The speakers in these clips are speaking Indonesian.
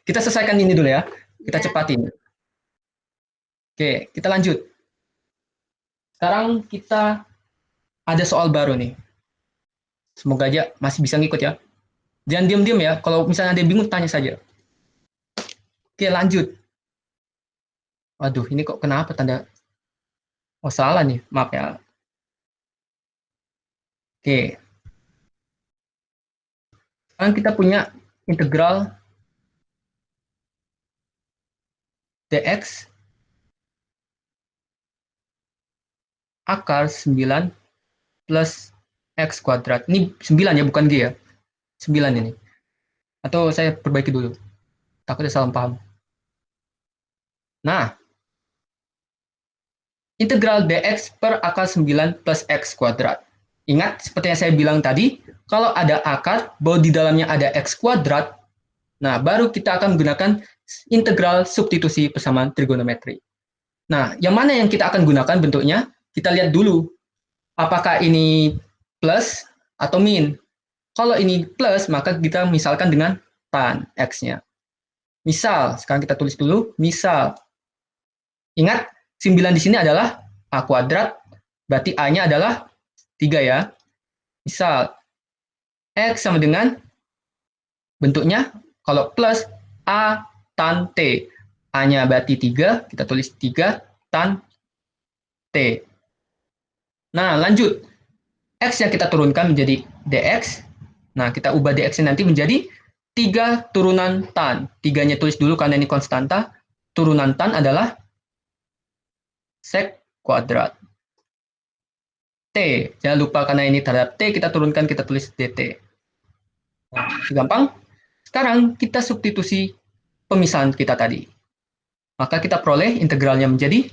Kita selesaikan ini dulu ya. Kita Ya. cepatin. Oke, kita lanjut. Sekarang kita ada soal baru nih. Semoga aja masih bisa ngikut ya. Jangan diam-diam ya. Kalau misalnya ada yang bingung, tanya saja. Oke, lanjut. Waduh, ini kok kenapa tanda... Oh, salah nih. Maaf ya. Oke. Sekarang kita punya integral dx akar 9 plus x kuadrat. Ini 9 ya, bukan g ya. 9 ini. Atau saya perbaiki dulu. Takutnya salah paham. Nah, integral dx per akar 9 plus x kuadrat. Ingat, seperti yang saya bilang tadi, kalau ada akar, bahwa di dalamnya ada x kuadrat, nah baru kita akan menggunakan integral substitusi persamaan trigonometri. Nah, yang mana yang kita akan gunakan bentuknya? Kita lihat dulu, apakah ini plus atau min. Kalau ini plus, maka kita misalkan dengan tan x-nya. Misal, sekarang kita tulis dulu, misal, ingat, 9 di sini adalah a kuadrat, berarti a-nya adalah 3 ya. Misal, x sama dengan bentuknya, kalau plus a tan t. A-nya berarti 3, kita tulis 3 tan t. Nah, lanjut. X yang kita turunkan menjadi dx. Nah, kita ubah dx-nya nanti menjadi 3 turunan tan. 3-nya tulis dulu karena ini konstanta. Turunan tan adalah sek kuadrat. T. Jangan lupa karena ini terhadap T, kita turunkan, kita tulis dt. Nah, gampang. Sekarang kita substitusi pemisahan kita tadi. Maka kita peroleh integralnya menjadi,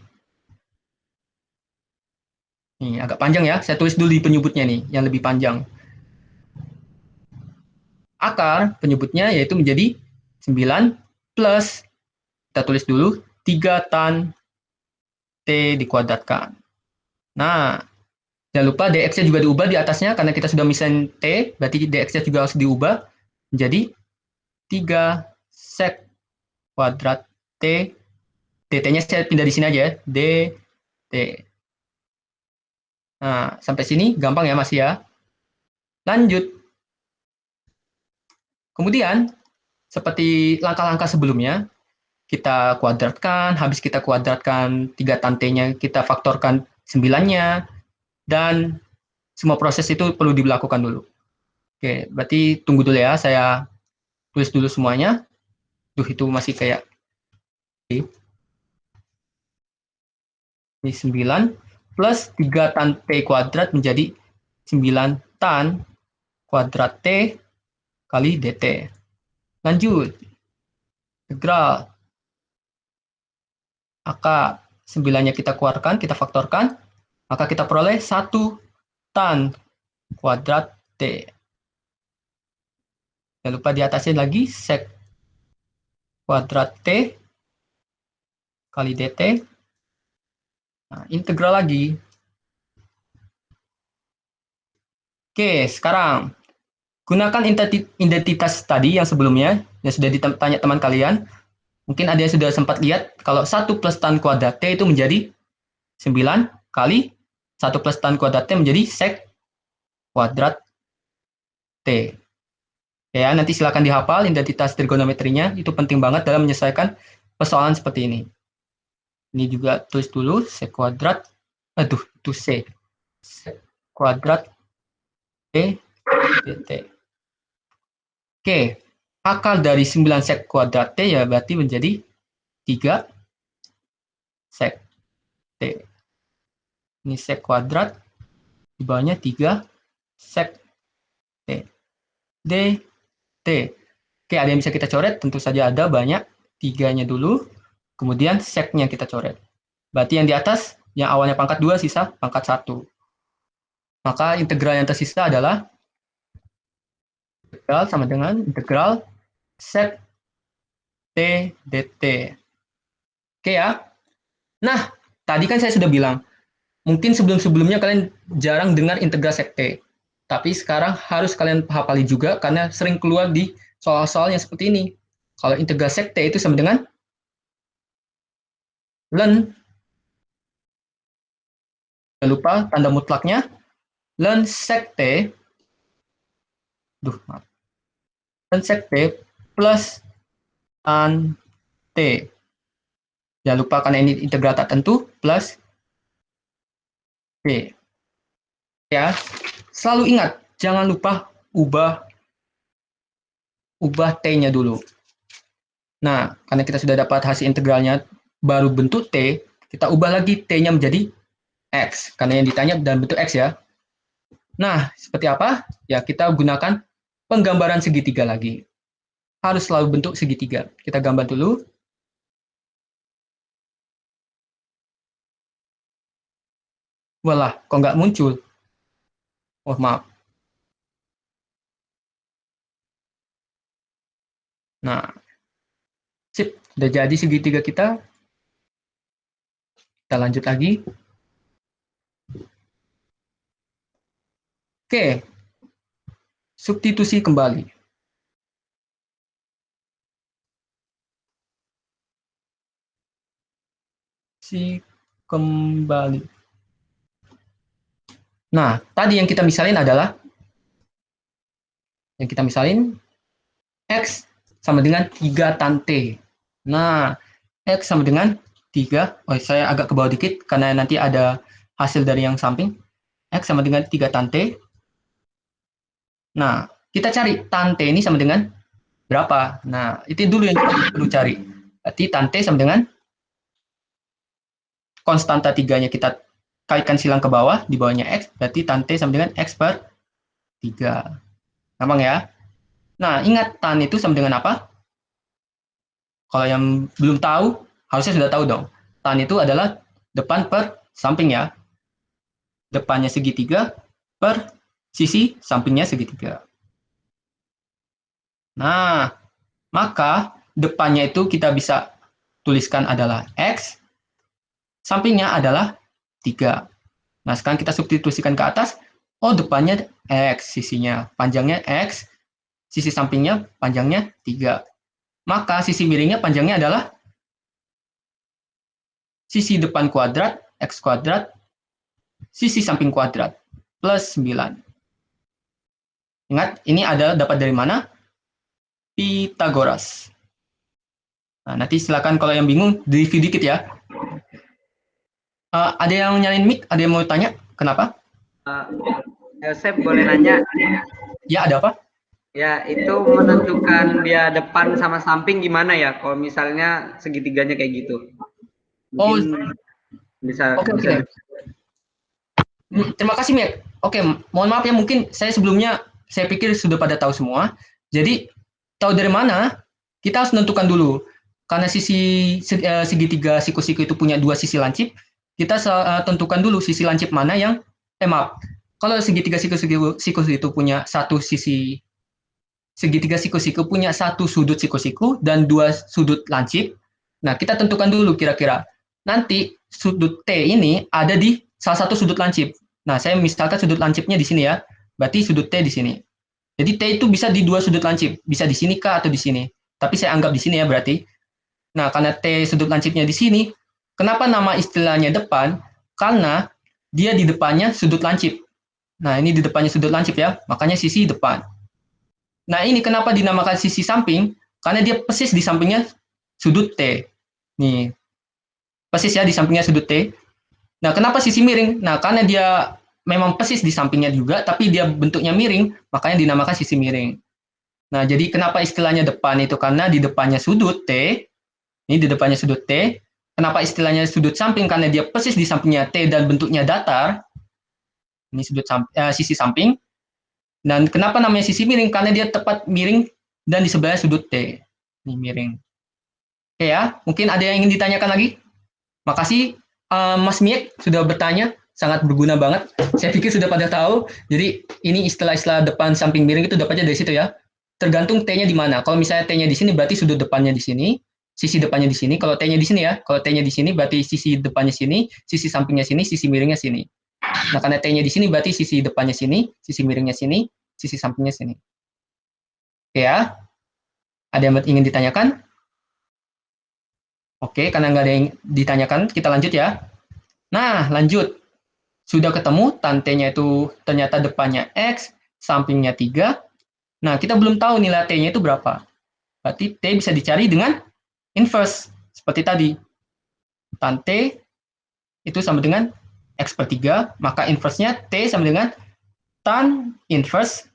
ini agak panjang ya, saya tulis dulu di penyebutnya nih, yang lebih panjang. Akar penyebutnya yaitu menjadi 9 plus, kita tulis dulu, 3 tan T dikuadratkan. Nah, jangan lupa dx-nya juga diubah di atasnya, karena kita sudah misahin T, berarti dx-nya juga harus diubah menjadi 3 sek kuadrat T. dt-nya saya pindah di sini aja ya, dt. Nah, sampai sini gampang ya masih ya. Lanjut. Kemudian, seperti langkah-langkah sebelumnya, kita kuadratkan, habis kita kuadratkan 3 tan T-nya, kita faktorkan 9-nya, dan semua proses itu perlu dilakukan dulu. Oke, berarti tunggu dulu ya, saya tulis dulu semuanya. Duh, itu masih kayak ini 9 plus 3 tan T kuadrat menjadi 9 tan kuadrat T kali dt. Lanjut. Integral akar 9-nya kita keluarkan, kita faktorkan, maka kita peroleh 1 tan kuadrat T. Jangan lupa di atasnya lagi sek kuadrat T kali dt. Nah, integral lagi. Oke, sekarang gunakan identitas tadi yang sebelumnya, yang sudah ditanya teman kalian. Mungkin ada yang sudah sempat lihat, kalau 1 plus tan kuadrat T itu menjadi 9 kali 1 plus tan kuadrat T menjadi sek kuadrat T. Ya, nanti silakan dihafal identitas trigonometrinya, itu penting banget dalam menyelesaikan persoalan seperti ini. Ini juga tulis dulu, sek kuadrat, itu C. Sek kuadrat T dt. Oke, akar dari 9 sek kuadrat T ya berarti menjadi 3 sek T. Ini sek kuadrat, di bawahnya 3 sek T. dt. Oke, ada yang bisa kita coret? Tentu saja ada, banyak. 3-nya dulu, kemudian seknya kita coret. Berarti yang di atas, yang awalnya pangkat 2, sisa pangkat 1. Maka integral yang tersisa adalah integral sama dengan integral sek T dt. Oke ya. Nah, tadi kan saya sudah bilang, mungkin sebelum-sebelumnya kalian jarang dengar integral sek T. Tapi sekarang harus kalian hafali juga karena sering keluar di soal-soal yang seperti ini. Kalau integral sek T itu sama dengan ln, jangan lupa tanda mutlaknya, ln sek T, maaf, ln sek T plus tan T. Jangan lupa karena ini integral tak tentu, plus T. Ya, selalu ingat, jangan lupa ubah T-nya dulu. Nah, karena kita sudah dapat hasil integralnya baru bentuk T, kita ubah lagi T-nya menjadi X, karena yang ditanya dalam bentuk X ya. Nah, seperti apa? Ya, kita gunakan penggambaran segitiga lagi. Harus selalu bentuk segitiga. Kita gambar dulu. Walah, kok nggak muncul? Oh, maaf. Nah, sip, udah jadi segitiga kita. Kita lanjut lagi. Oke, substitusi kembali. Kembali. Nah, tadi yang kita misalin adalah X sama dengan 3 tan T. Nah, X sama dengan 3. Oh, saya agak ke bawah dikit karena nanti ada hasil dari yang samping. X sama dengan 3 tan T. Nah, kita cari tan T ini sama dengan berapa. Nah, itu dulu yang kita perlu cari. Berarti tan T sama dengan konstanta 3-nya kita kalikan silang ke bawah, di bawahnya X, berarti tan T sama dengan X per 3. Gampang ya? Nah, ingat tan itu sama dengan apa? Kalau yang belum tahu, harusnya sudah tahu dong. Tan itu adalah depan per samping ya. Depannya segitiga per sisi sampingnya segitiga. Nah, maka depannya itu kita bisa tuliskan adalah X, sampingnya adalah 3. Nah, sekarang kita substitusikan ke atas. Oh, depannya X, sisinya panjangnya X, sisi sampingnya panjangnya 3. Maka sisi miringnya panjangnya adalah sisi depan kuadrat, X kuadrat, sisi samping kuadrat, plus 9. Ingat, ini adalah dapat dari mana? Pythagoras. Nah, nanti silakan kalau yang bingung, di-review dikit ya. Ada yang nyalain mic? Ada yang mau tanya? Kenapa? Saya boleh nanya? Ya, ada apa? Ya, itu menentukan dia depan sama samping gimana ya? Kalau misalnya segitiganya kayak gitu. Mungkin bisa. Oke. Terima kasih, Mick. Oke, mohon maaf ya, mungkin saya sebelumnya, saya pikir sudah pada tahu semua. Jadi, tahu dari mana? Kita harus menentukan dulu. Karena segitiga siku-siku itu punya 2 sisi lancip, kita tentukan dulu sisi lancip mana yang, maaf, kalau segitiga siku-siku itu punya satu sisi, segitiga siku-siku punya satu sudut siku-siku dan 2 sudut lancip. Nah, kita tentukan dulu kira-kira nanti sudut T ini ada di salah satu sudut lancip. Nah, saya misalkan sudut lancipnya di sini ya. Berarti sudut T di sini. Jadi T itu bisa di 2 sudut lancip, bisa di sini kah atau di sini. Tapi saya anggap di sini ya berarti. Nah, karena T sudut lancipnya di sini, kenapa nama istilahnya depan? Karena dia di depannya sudut lancip. Nah, ini di depannya sudut lancip ya, makanya sisi depan. Nah, ini kenapa dinamakan sisi samping? Karena dia persis di sampingnya sudut T. Nih, persis ya di sampingnya sudut T. Nah, kenapa sisi miring? Nah, karena dia memang persis di sampingnya juga, tapi dia bentuknya miring, makanya dinamakan sisi miring. Nah, jadi kenapa istilahnya depan itu? Karena di depannya sudut T, ini di depannya sudut T. Kenapa istilahnya sudut samping? Karena dia persis di sampingnya T dan bentuknya datar. Ini sisi samping. Dan kenapa namanya sisi miring? Karena dia tepat miring dan di sebelahnya sudut T. Ini miring. Oke ya, mungkin ada yang ingin ditanyakan lagi? Makasih Mas Miek sudah bertanya, sangat berguna banget. Saya pikir sudah pada tahu. Jadi ini istilah-istilah depan samping miring itu dapatnya dari situ ya. Tergantung T-nya di mana. Kalau misalnya T-nya di sini berarti sudut depannya di sini, sisi depannya di sini. Kalau T-nya di sini ya, kalau T-nya di sini berarti sisi depannya sini, sisi sampingnya sini, sisi miringnya sini. Nah, karena T-nya di sini berarti sisi depannya sini, sisi miringnya sini, sisi sampingnya sini. Oke ya. Ada yang ingin ditanyakan? Oke, karena nggak ada yang ditanyakan, kita lanjut ya. Nah, lanjut. Sudah ketemu, tan T-nya itu ternyata depannya X, sampingnya 3. Nah, kita belum tahu nilai T-nya itu berapa. Berarti T bisa dicari dengan inverse, seperti tadi. Tan T itu sama dengan X per 3, maka inverse-nya T sama dengan tan inverse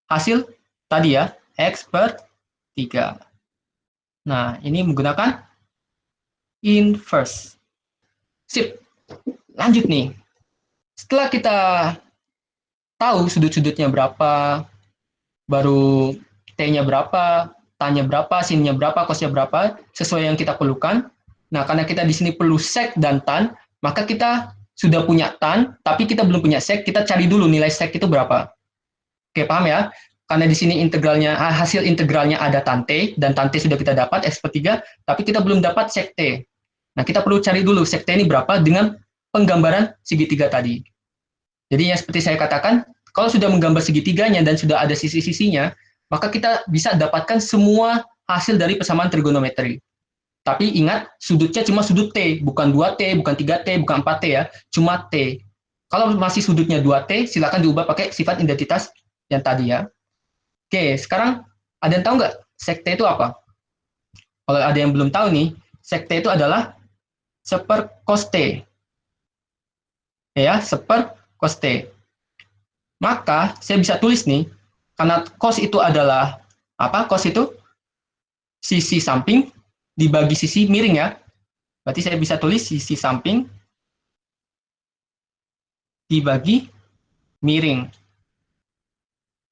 hasil tadi ya, X per 3. Nah, ini menggunakan inverse. Sip, lanjut nih. Setelah kita tahu sudut-sudutnya berapa, baru T-nya berapa, tan-nya berapa, sin-nya berapa, cos-nya berapa, sesuai yang kita perlukan. Nah, karena kita di sini perlu sec dan tan, maka kita sudah punya tan, tapi kita belum punya sec, kita cari dulu nilai sec itu berapa. Oke, paham ya? Karena di sini integralnya, hasil integralnya ada tan T, dan tan T sudah kita dapat, X per 3, tapi kita belum dapat sec T. Nah, kita perlu cari dulu sec T ini berapa dengan penggambaran segitiga tadi. Jadi yang seperti saya katakan, kalau sudah menggambar segitiganya dan sudah ada sisi-sisinya, maka kita bisa dapatkan semua hasil dari persamaan trigonometri. Tapi ingat, sudutnya cuma sudut T, bukan 2T, bukan 3T, bukan 4T ya, cuma T. Kalau masih sudutnya 2T, silakan diubah pakai sifat identitas yang tadi ya. Oke, sekarang ada yang tahu nggak sec T itu apa? Kalau ada yang belum tahu nih, sec T itu adalah seper cos T. Ya, seper cos T. Maka saya bisa tulis nih, karena cos itu adalah apa? Cos itu sisi samping dibagi sisi miring ya. Berarti saya bisa tulis sisi samping dibagi miring.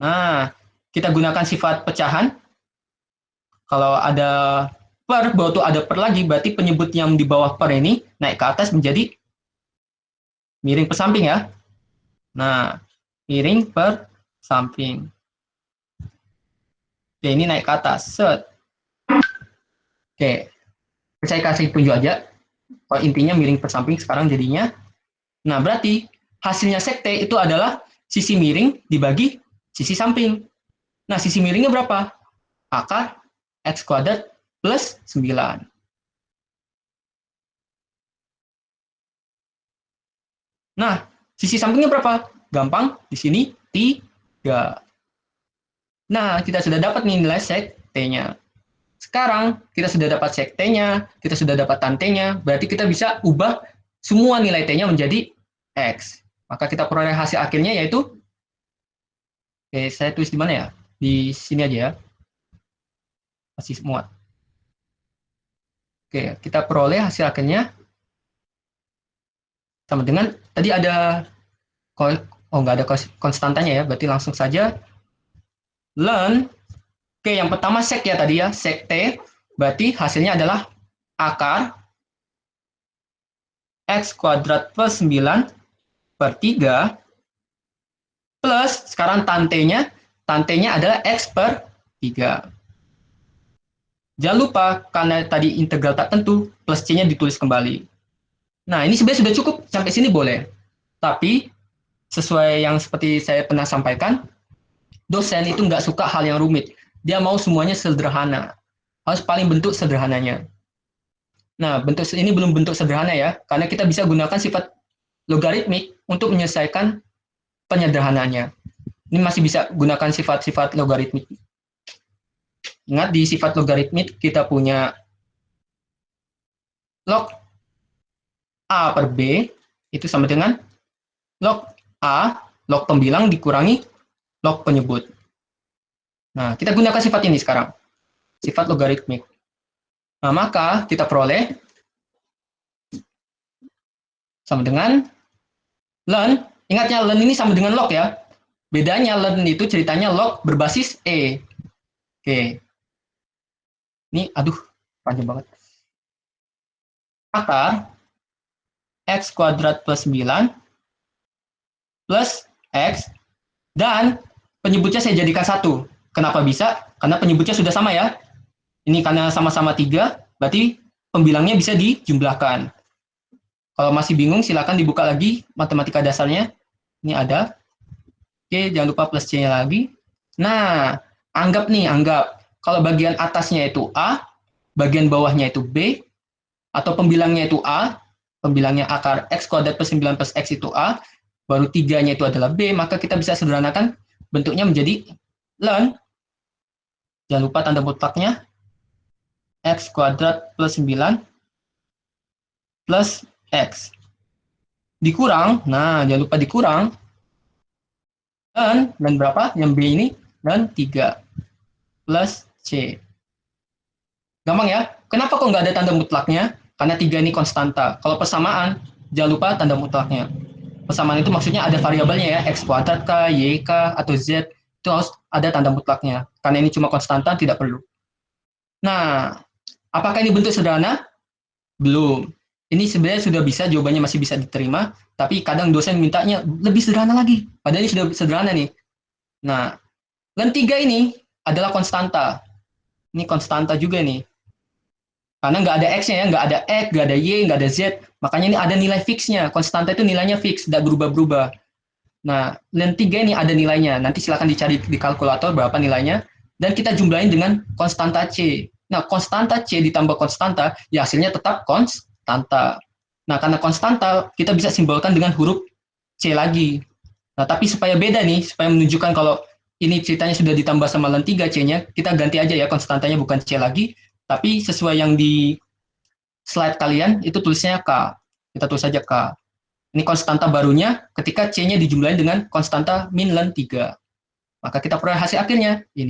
Nah, kita gunakan sifat pecahan. Kalau ada per, bawah itu ada per lagi, berarti penyebut yang di bawah per ini naik ke atas menjadi miring per samping ya. Nah, miring per samping. Oke, ini naik ke atas. Set. Oke, saya kasih tunjuk aja. Kalau intinya miring per samping sekarang jadinya. Nah, berarti hasilnya sec T itu adalah sisi miring dibagi sisi samping. Nah, sisi miringnya berapa? Akar X kuadrat plus 9. Nah, sisi sampingnya berapa? Gampang, di sini 3. Nah, kita sudah dapat nih nilai sec T-nya. Sekarang kita sudah dapat sec T-nya, kita sudah dapat tan T-nya, berarti kita bisa ubah semua nilai T-nya menjadi X. Maka kita peroleh hasil akhirnya yaitu, oke, saya tulis di mana ya? Di sini aja ya. Masih muat. Oke, kita peroleh hasil akhirnya sama dengan, tadi ada, oh nggak ada konstantanya ya, berarti langsung saja ln. Oke, yang pertama sec ya tadi ya, sec T, berarti hasilnya adalah akar X kuadrat plus 9 per 3 plus, sekarang tan T-nya adalah X per 3. Jangan lupa, karena tadi integral tak tentu, plus C-nya ditulis kembali. Nah, ini sebenarnya sudah cukup, sampai sini boleh. Tapi, sesuai yang seperti saya pernah sampaikan, dosen itu nggak suka hal yang rumit. Dia mau semuanya sederhana. Harus paling bentuk sederhananya. Nah, bentuk ini belum bentuk sederhana ya, karena kita bisa gunakan sifat logaritmik untuk menyelesaikan penyederhanaannya. Ini masih bisa gunakan sifat-sifat logaritmik. Ingat, di sifat logaritmik kita punya log A per B itu sama dengan log A, log pembilang dikurangi log penyebut. Nah, kita gunakan sifat ini sekarang. Sifat logaritmik. Nah, maka kita peroleh sama dengan ln. Ingatnya, ln ini sama dengan log ya. Bedanya ln itu ceritanya log berbasis E. Oke. Ini, aduh, panjang banget. Akar X kuadrat plus 9 plus X, dan penyebutnya saya jadikan 1. Kenapa bisa? Karena penyebutnya sudah sama ya. Ini karena sama-sama 3, berarti pembilangnya bisa dijumlahkan. Kalau masih bingung, silakan dibuka lagi matematika dasarnya. Ini ada. Oke, jangan lupa plus C-nya lagi. Nah, anggap. kalau bagian atasnya itu A, bagian bawahnya itu B, atau pembilangnya itu A, pembilangnya akar X kuadrat plus 9 plus X itu A, baru 3-nya itu adalah B, maka kita bisa sederhanakan bentuknya menjadi ln, jangan lupa tanda mutlaknya, X kuadrat plus 9 plus X. Dikurang, nah jangan lupa dikurang, dan berapa? Yang B ini, dan 3 plus C. Gampang ya? Kenapa kok nggak ada tanda mutlaknya? Karena 3 ini konstanta. Kalau persamaan, jangan lupa tanda mutlaknya. Persamaan itu maksudnya ada variabelnya ya, X kuadrat K, Y, K, atau Z. Itu harus ada tanda mutlaknya. Karena ini cuma konstanta, tidak perlu. Nah, apakah ini bentuk sederhana? Belum. Ini sebenarnya sudah bisa, jawabannya masih bisa diterima, tapi kadang dosen mintanya lebih sederhana lagi. Padahal ini sudah sederhana nih. Nah, ln 3 ini adalah konstanta. Ini konstanta juga nih. Karena nggak ada X-nya ya, nggak ada X, nggak ada Y, nggak ada Z. Makanya ini ada nilai fixnya. Konstanta itu nilainya fix, tidak berubah-berubah. Nah, ln 3 ini ada nilainya. Nanti silakan dicari di kalkulator berapa nilainya. Dan kita jumlahin dengan konstanta C. Nah, konstanta C ditambah konstanta, ya hasilnya tetap konstanta. Nah, karena konstanta, kita bisa simbolkan dengan huruf C lagi. Nah, tapi supaya beda nih, supaya menunjukkan kalau ini ceritanya sudah ditambah sama ln 3 C-nya, kita ganti aja ya konstantanya bukan C lagi, tapi sesuai yang di slide kalian, itu tulisnya K. Kita tulis saja K. Ini konstanta barunya ketika C-nya dijumlahin dengan konstanta min ln 3. Maka kita peroleh hasil akhirnya. Ini